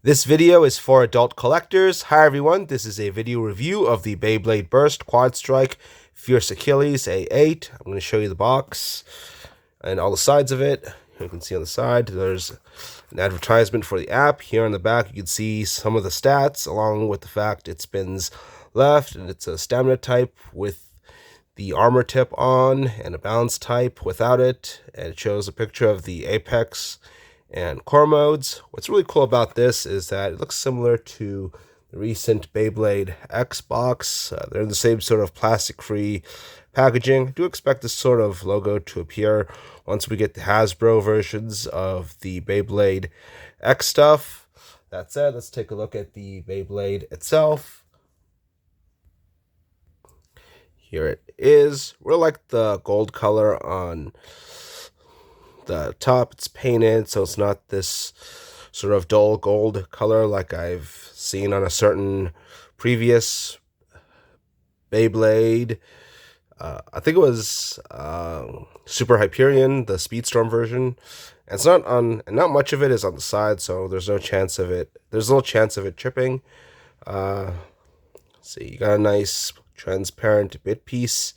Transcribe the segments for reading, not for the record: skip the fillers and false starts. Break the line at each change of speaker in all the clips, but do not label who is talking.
This video is for adult collectors. Hi everyone, this is a video review of the Beyblade Burst Quadstrike Fierce Achilles A8. I'm going to show you the box and all the sides of it. You can see on the side there's an advertisement for the app. Here on the back you can see some of the stats along with the fact it spins left and it's a stamina type with the armor tip on and a balance type without it, and it shows a picture of the apex and core modes. What's really cool about this is that it looks similar to the recent Beyblade X box. They're in the same sort of plastic-free packaging. I do expect this sort of logo to appear once we get the Hasbro versions of the Beyblade X stuff. That said, let's take a look at the Beyblade itself. Here it is. Really like the gold color on the top. It's painted, so it's not this sort of dull gold color like I've seen on a certain previous Beyblade. I think it was Super Hyperion, the Speedstorm version. And it's not on, and not much of it is on the side, so there's no chance of it. There's a little chance of it tripping. Let's see, you got a nice transparent bit piece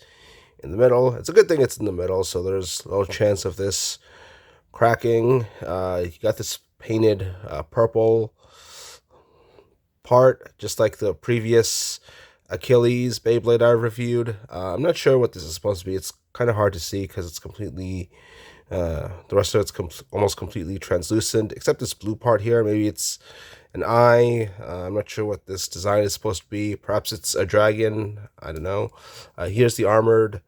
in the middle. It's a good thing it's in the middle, so there's no chance of this cracking. You got this painted purple part, just like the previous Achilles Beyblade I reviewed. I'm not sure what this is supposed to be. It's kind of hard to see because it's completely, the rest of it's almost completely translucent, except this blue part here. Maybe it's an eye. I'm not sure what this design is supposed to be. Perhaps it's a dragon. I don't know. Here's the armored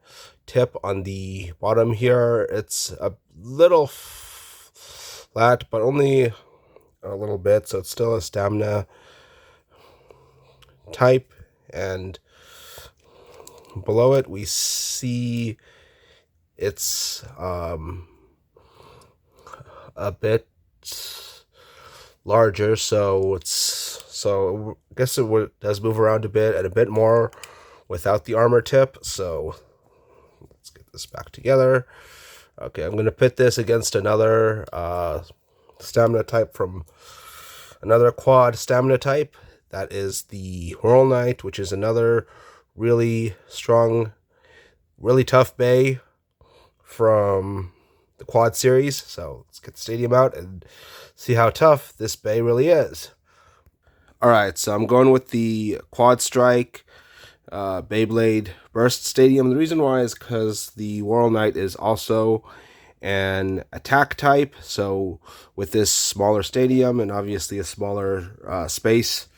tip on the bottom here. It's a little flat, but only a little bit, so it's still a stamina type. And below it we see it's a bit larger, so I guess it does move around a bit and a bit more without the armor tip. So let's get this back together. Okay, I'm going to pit this against another stamina type from another quad stamina type. That is the Whirl Knight, which is another really strong, really tough bay from the quad series. So let's get the stadium out and see how tough this bay really is. Alright, so I'm going with the Quadstrike Beyblade Burst Stadium. The reason why is because the Whirl Knight is also an attack type. So with this smaller stadium and obviously a smaller space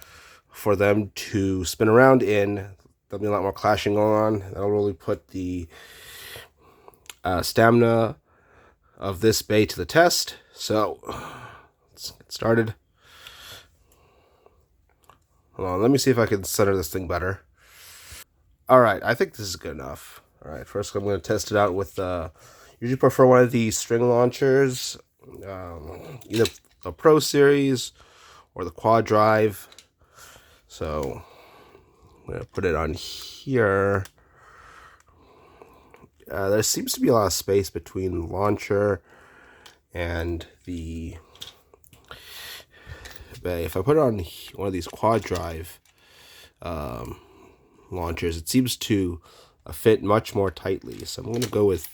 for them to spin around in, there'll be a lot more clashing going on. That'll really put the stamina of this bay to the test. So let's get started. Hold on, let me see if I can center this thing better. Alright, I think this is good enough. Alright, first I'm going to test it out with, usually prefer one of these string launchers, either the Pro Series or the Quad Drive. So I'm going to put it on here. There seems to be a lot of space between the launcher and the bay. If I put it on one of these Quad Drive launchers, it seems to fit much more tightly. So I'm going to go with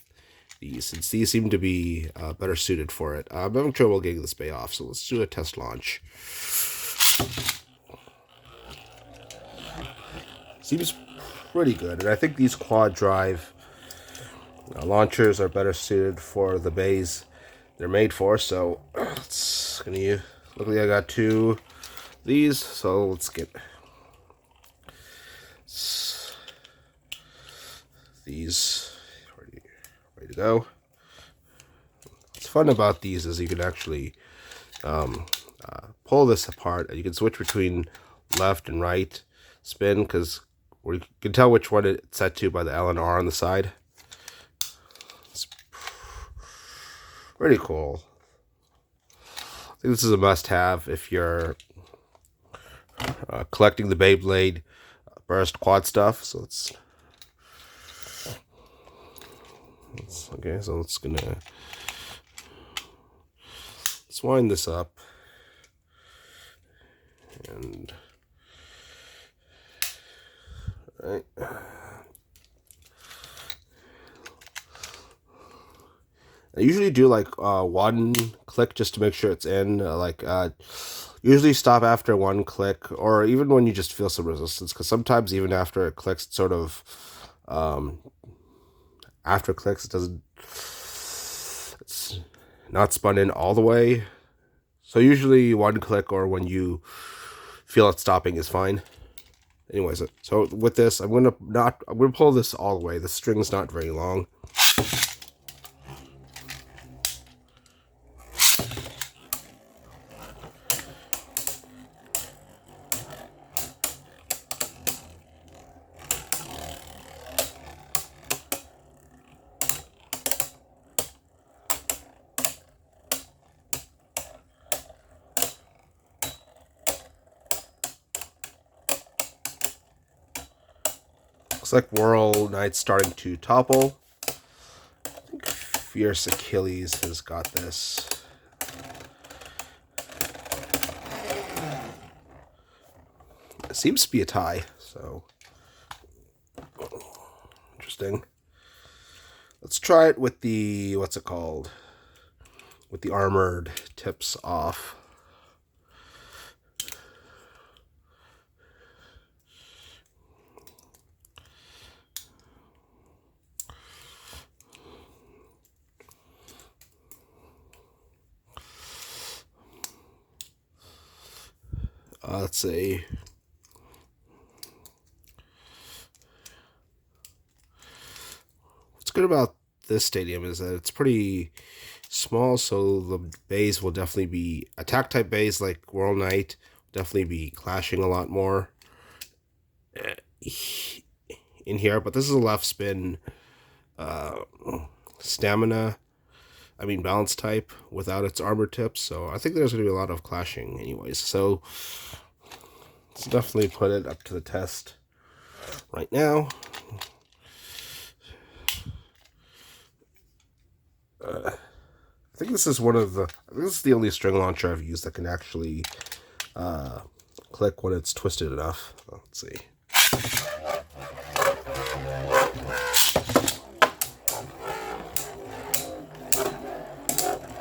these, since these seem to be better suited for it. I'm having trouble getting this bay off, so let's do a test launch. Seems pretty good, and I think these Quad Drive launchers are better suited for the bays they're made for. So it's gonna use. Luckily, I got two of these, so let's get these ready to go. What's fun about these is you can actually pull this apart, and you can switch between left and right spin, because you can tell which one it's set to by the L and R on the side. It's pretty cool. I think this is a must-have if you're collecting the Beyblade Burst Quad stuff. So let's wind this up. And right. I usually do like one click just to make sure it's in. Usually stop after one click, or even when you just feel some resistance, because sometimes even after it clicks, it sort of after it clicks, it's not spun in all the way. So usually one click or when you feel it stopping is fine. Anyways, so with this, I'm gonna pull this all the way. The string's not very long. Looks like Whirl Knight's starting to topple. I think Fierce Achilles has got this. It seems to be a tie, so interesting. Let's try it with the, what's it called? With the armored tips off. Let's see. What's good about this stadium is that it's pretty small, so the bays will definitely be attack type bays like Whirl Knight, definitely be clashing a lot more in here. But this is a left spin balance type without its armor tips, so I think there's going to be a lot of clashing anyways. So let's definitely put it up to the test right now. I think this is this is the only string launcher I've used that can actually click when it's twisted enough. Let's see.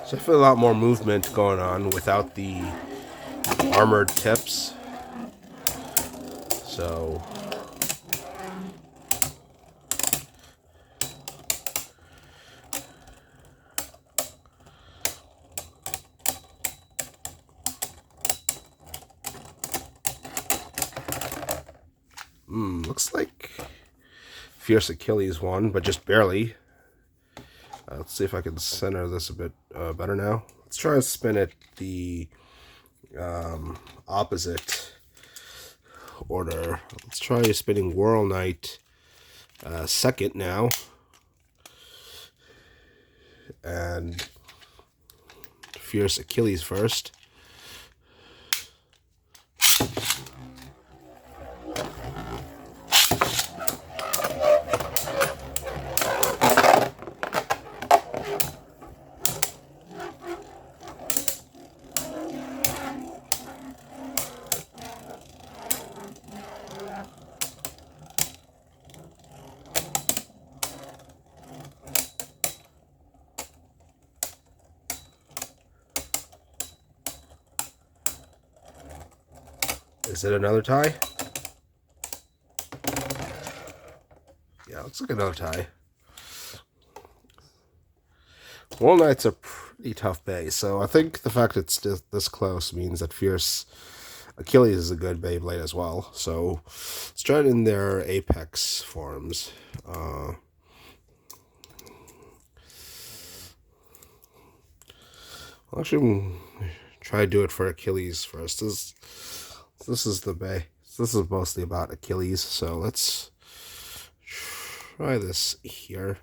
So I feel a lot more movement going on without the armored tips. So looks like Fierce Achilles won, but just barely. Let's see if I can center this a bit better now. Let's try to spin it the opposite order. Let's try spinning Whirl Knight second now. And Fierce Achilles first. Is it another tie? Yeah, looks like another tie. Whirl Knight's a pretty tough base, so I think the fact it's this close means that Fierce Achilles is a good Beyblade as well. So let's try it in their apex forms. I'll actually try to do it for Achilles first. This is the bay. This is mostly about Achilles, so let's try this here.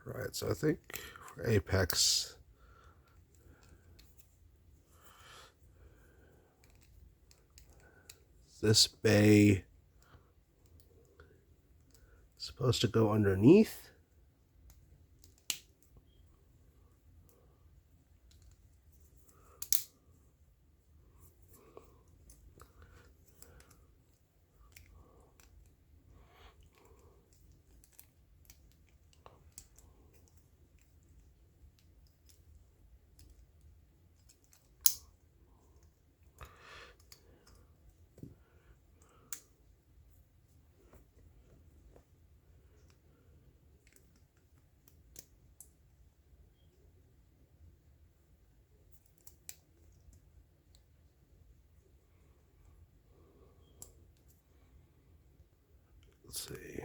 Right, so I think for Apex, this bay Supposed to go underneath. Let's see.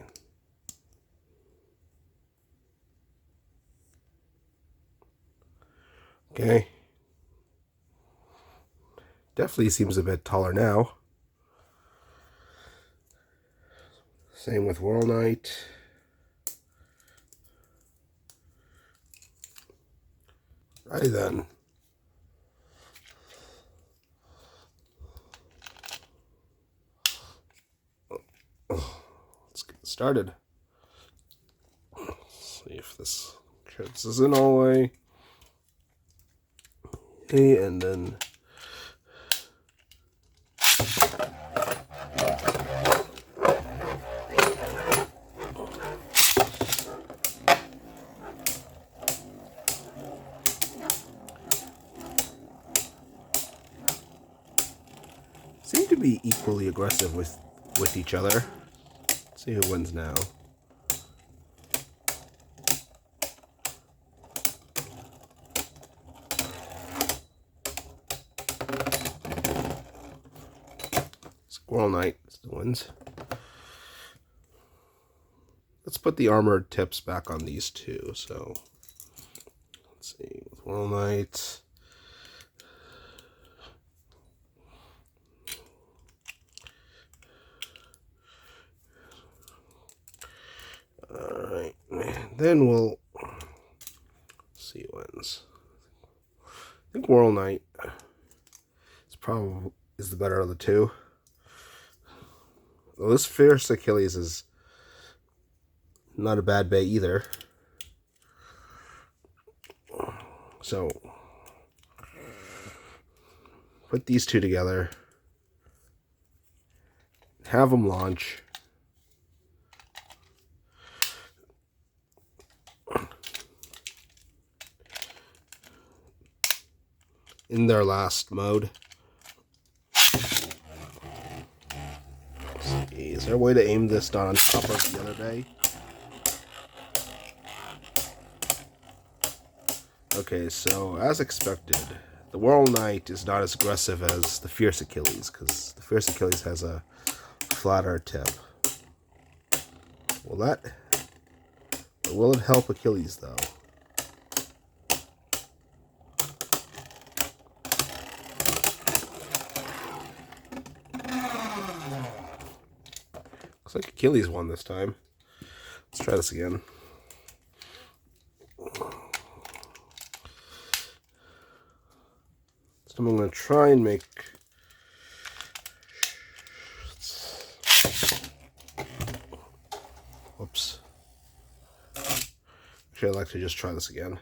Okay. Definitely seems a bit taller now. Same with World Knight. Righty then. Let's get started. Let's see if this is in all the way. Okay, and then seem to be equally aggressive with each other. Let's see who wins now. Squirrel Knight wins. Let's put the armored tips back on these two. So let's see, with Squirrel Knight. Alright, then we'll see who wins. I think World Knight is the better of the two. Well, this Fierce Achilles is not a bad bay either. So put these two together, have them launch. In their last mode. Is there a way to aim this down on top of the other bay? Okay, so as expected, the World Knight is not as aggressive as the Fierce Achilles, because the Fierce Achilles has a flatter tip. Will it help Achilles though? Looks like Achilles won this time. Let's try this again. So I'm going to try and make... Whoops. Actually, I'd like to just try this again.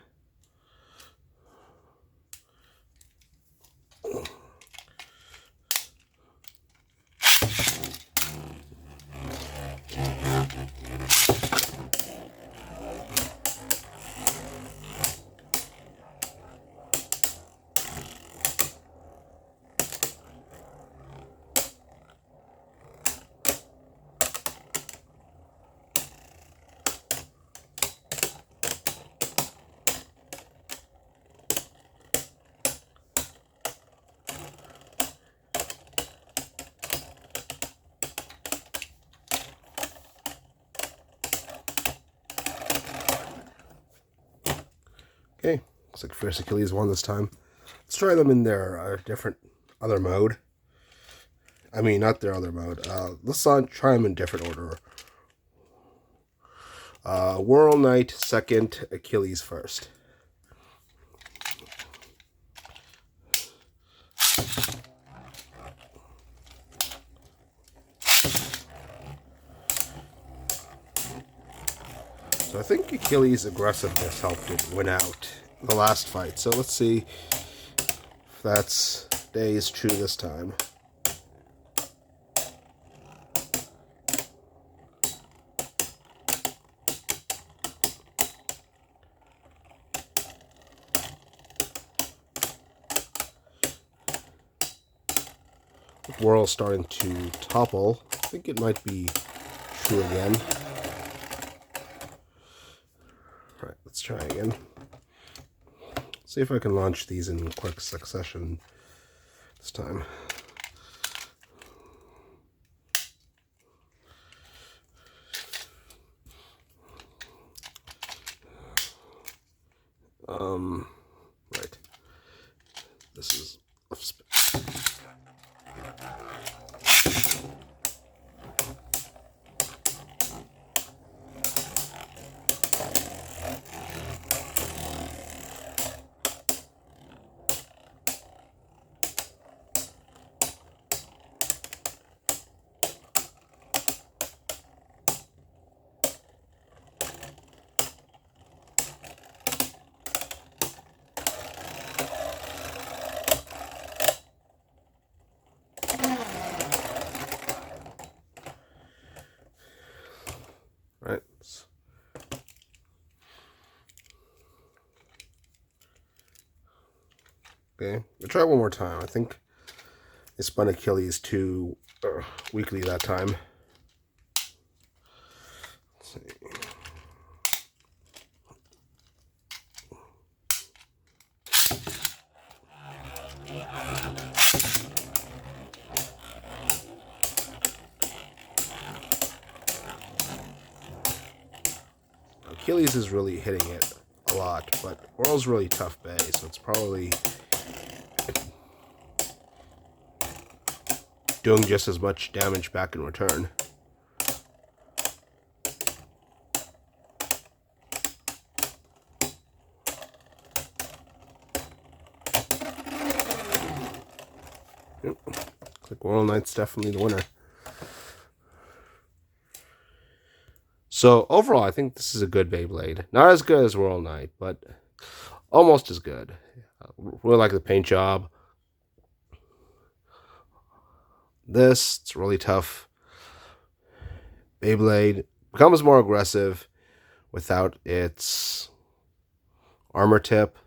Okay, looks like Fierce Achilles won this time. Let's try them in their other mode. I mean, not their other mode. Let's try them in different order. World Knight second, Achilles first. So I think Achilles' aggressiveness helped it win out the last fight. So let's see if that stays true this time. Whirl starting to topple. I think it might be true again. All right, let's try again. See if I can launch these in quick succession this time. Right. This is left spin. Right. Okay, we'll try one more time. I think I spun Achilles too weakly that time. Let's see. Achilles is really hitting it a lot, but Whirl's really tough bay, so it's probably doing just as much damage back in return. Yep. Looks like Whirl Knight's definitely the winner. So overall, I think this is a good Beyblade. Not as good as Whirl Knight, but almost as good. Really like the paint job. It's really tough. Beyblade becomes more aggressive without its armor tip.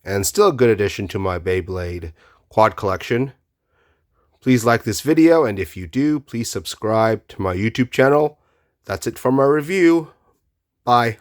And still a good addition to my Beyblade quad collection. Please like this video, and if you do, please subscribe to my YouTube channel. That's it for my review. Bye.